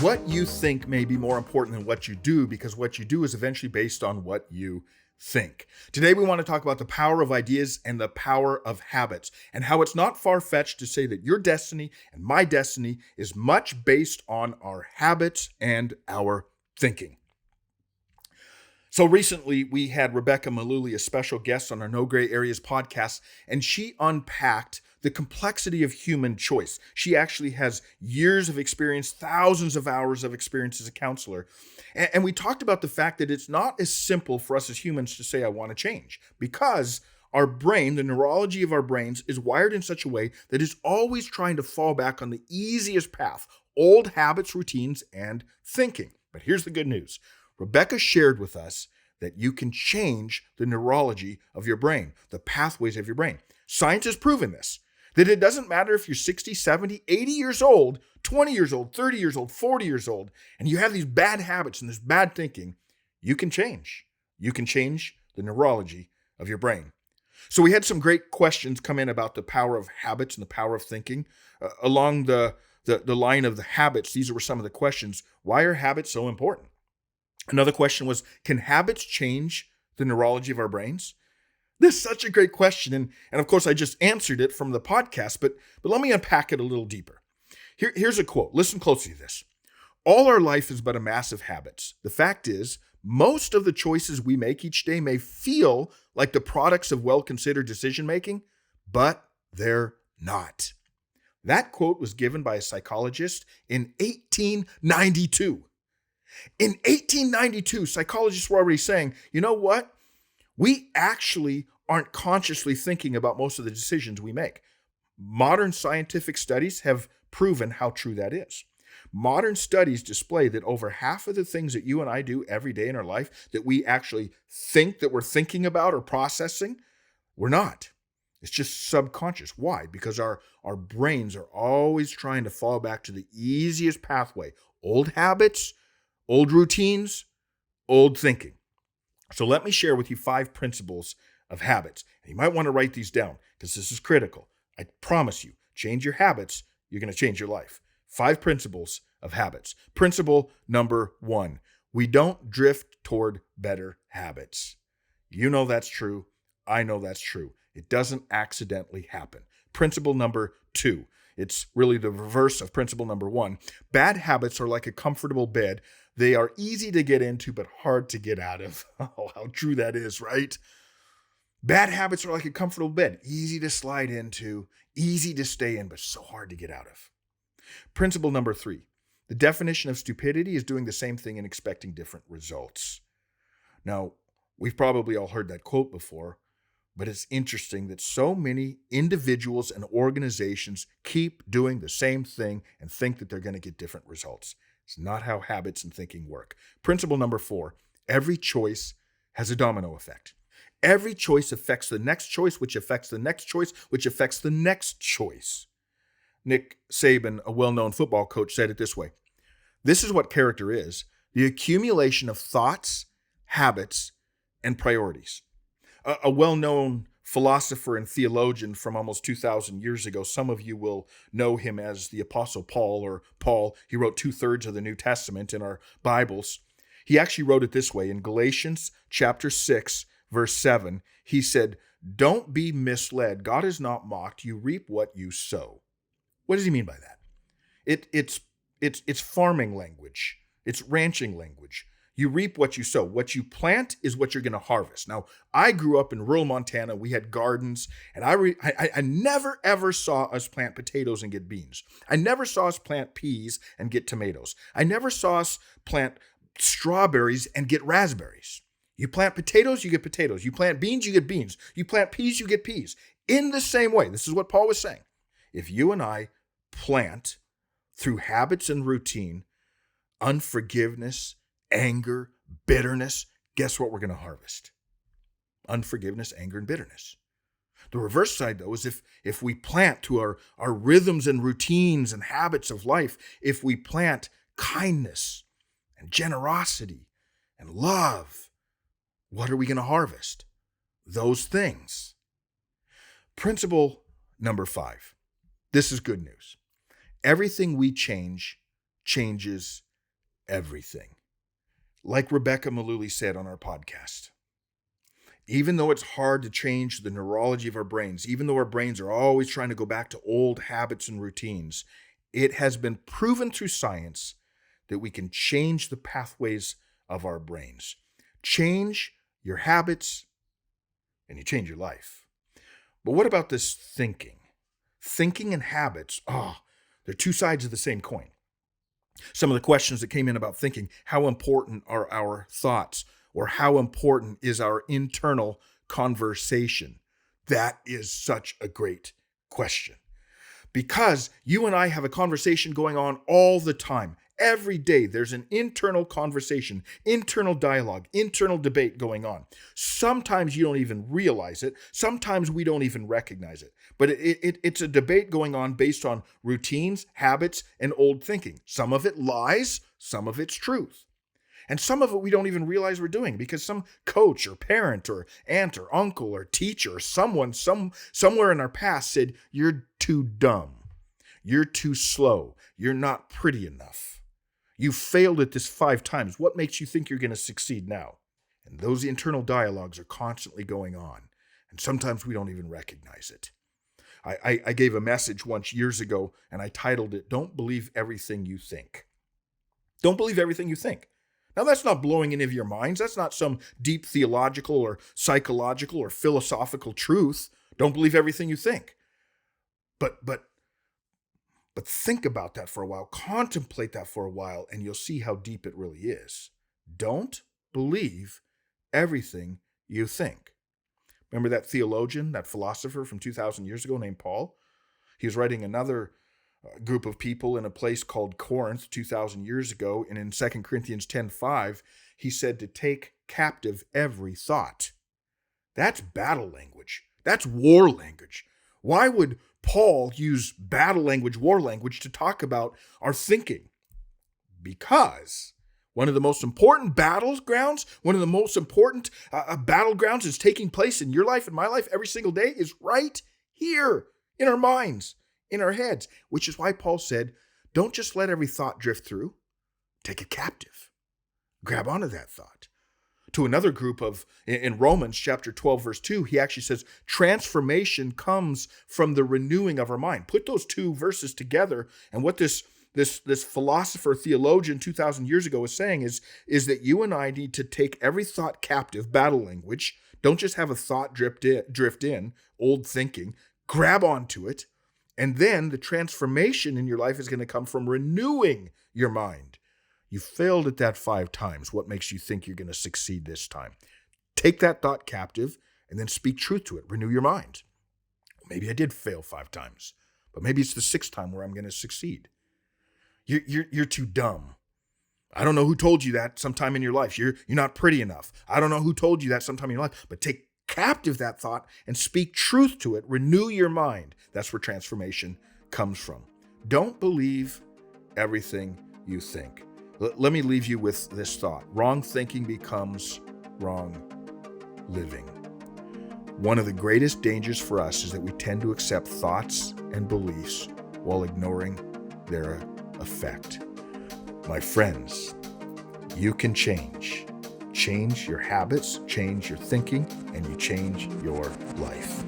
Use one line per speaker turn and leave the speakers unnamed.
What you think may be more important than what you do, because what you do is eventually based on what you think. Today, we want to talk about the power of ideas and the power of habits, and how it's not far-fetched to say that your destiny and my destiny is much based on our habits and our thinking. So recently, we had Rebecca Malooly, a special guest on our No Gray Areas podcast, and she unpacked the complexity of human choice. She actually has years of experience, thousands of hours of experience as a counselor. And we talked about the fact that it's not as simple for us as humans to say, I want to change, because our brain, the neurology of our brains, is wired in such a way that it's always trying to fall back on the easiest path, old habits, routines, and thinking. But here's the good news. Rebecca shared with us that you can change the neurology of your brain, the pathways of your brain. Science has proven this, that it doesn't matter if you're 60, 70, 80 years old, 20 years old, 30 years old, 40 years old, and you have these bad habits and this bad thinking, you can change. You can change the neurology of your brain. So we had some great questions come in about the power of habits and the power of thinking. Along the line of the habits, these were some of the questions. Why are habits so important? Another question was, can habits change the neurology of our brains? This is such a great question. And of course, I just answered it from the podcast, but let me unpack it a little deeper. Here's a quote. Listen closely to this. All our life is but a mass of habits. The fact is, most of the choices we make each day may feel like the products of well-considered decision-making, but they're not. That quote was given by a psychologist in 1892. In 1892, psychologists were already saying, you know what? We actually aren't consciously thinking about most of the decisions we make. Modern scientific studies have proven how true that is. Modern studies display that over half of the things that you and I do every day in our life that we actually think that we're thinking about or processing, we're not. It's just subconscious. Why? Because our brains are always trying to fall back to the easiest pathway. Old habits, old routines, old thinking. So let me share with you 5 principles of habits. And you might want to write these down because this is critical. I promise you, change your habits, you're going to change your life. 5 principles of habits. Principle number 1, we don't drift toward better habits. You know that's true. I know that's true. It doesn't accidentally happen. Principle number 2, it's really the reverse of principle number 1. Bad habits are like a comfortable bed. They are easy to get into, but hard to get out of. Oh, how true that is, right? Bad habits are like a comfortable bed. Easy to slide into, easy to stay in, but so hard to get out of. Principle number 3. The definition of stupidity is doing the same thing and expecting different results. Now, we've probably all heard that quote before, but it's interesting that so many individuals and organizations keep doing the same thing and think that they're going to get different results. It's not how habits and thinking work. Principle number 4, every choice has a domino effect. Every choice affects the next choice, which affects the next choice, which affects the next choice. Nick Saban, a well-known football coach, said it this way. This is what character is: the accumulation of thoughts, habits, and priorities. A well-known philosopher and theologian from almost 2,000 years ago. Some of you will know him as the Apostle Paul, or Paul. He wrote 2/3 of the New Testament in our Bibles. He actually wrote it this way in Galatians chapter 6, verse 7. He said, "Don't be misled. God is not mocked. You reap what you sow." What does he mean by that? It's farming language. It's ranching language. You reap what you sow. What you plant is what you're going to harvest. Now, I grew up in rural Montana. We had gardens, and I never, ever saw us plant potatoes and get beans. I never saw us plant peas and get tomatoes. I never saw us plant strawberries and get raspberries. You plant potatoes, you get potatoes. You plant beans, you get beans. You plant peas, you get peas. In the same way, this is what Paul was saying. If you and I plant through habits and routine, unforgiveness, anger, bitterness, guess what we're going to harvest? Unforgiveness, anger, and bitterness. The reverse side, though, is if we plant to our rhythms and routines and habits of life, if we plant kindness and generosity and love, what are we going to harvest? Those things. Principle number 5. This is good news. Everything we change changes everything. Like Rebecca Malooly said on our podcast, even though it's hard to change the neurology of our brains, even though our brains are always trying to go back to old habits and routines, it has been proven through science that we can change the pathways of our brains. Change your habits, and you change your life. But what about this thinking? Thinking and habits, they're two sides of the same coin. Some of the questions that came in about thinking: how important are our thoughts? Or how important is our internal conversation? That is such a great question. Because you and I have a conversation going on all the time. Every day there's an internal conversation, internal dialogue, internal debate going on. Sometimes you don't even realize it. Sometimes we don't even recognize it. But it's a debate going on based on routines, habits, and old thinking. Some of it lies, some of it's truth. And some of it we don't even realize we're doing because some coach or parent or aunt or uncle or teacher or someone somewhere in our past said, "You're too dumb. You're too slow. You're not pretty enough. You failed at this 5 times. What makes you think you're going to succeed now?" And those internal dialogues are constantly going on. And sometimes we don't even recognize it. I gave a message once years ago and I titled it, "Don't Believe Everything You Think." Don't believe everything you think. Now, that's not blowing any of your minds. That's not some deep theological or psychological or philosophical truth. Don't believe everything you think. But think about that for a while. Contemplate that for a while, and you'll see how deep it really is. Don't believe everything you think. Remember that theologian, that philosopher from 2,000 years ago named Paul? He was writing another group of people in a place called Corinth 2,000 years ago, and in 2 Corinthians 10:5, he said to take captive every thought. That's battle language. That's war language. Why would Paul use battle language, war language to talk about our thinking? Because one of the most important battlegrounds, one of the most important battlegrounds is taking place in your life and my life every single day is right here in our minds, in our heads, which is why Paul said, don't just let every thought drift through. Take it captive. Grab onto that thought. To another group in Romans chapter 12, verse 2, he actually says, transformation comes from the renewing of our mind. Put those two verses together, and what this philosopher, theologian 2,000 years ago is saying is that you and I need to take every thought captive, battle language. Don't just have a thought drift in, old thinking. Grab onto it. And then the transformation in your life is going to come from renewing your mind. You failed at that 5 times. What makes you think you're going to succeed this time? Take that thought captive and then speak truth to it. Renew your mind. Maybe I did fail 5 times, but maybe it's the 6th time where I'm going to succeed. You're too dumb. I don't know who told you that sometime in your life. You're not pretty enough. I don't know who told you that sometime in your life, but take captive that thought and speak truth to it. Renew your mind. That's where transformation comes from. Don't believe everything you think. Let me leave you with this thought. Wrong thinking becomes wrong living. One of the greatest dangers for us is that we tend to accept thoughts and beliefs while ignoring their effect. My friends, you can change. Change your habits, change your thinking, and you change your life.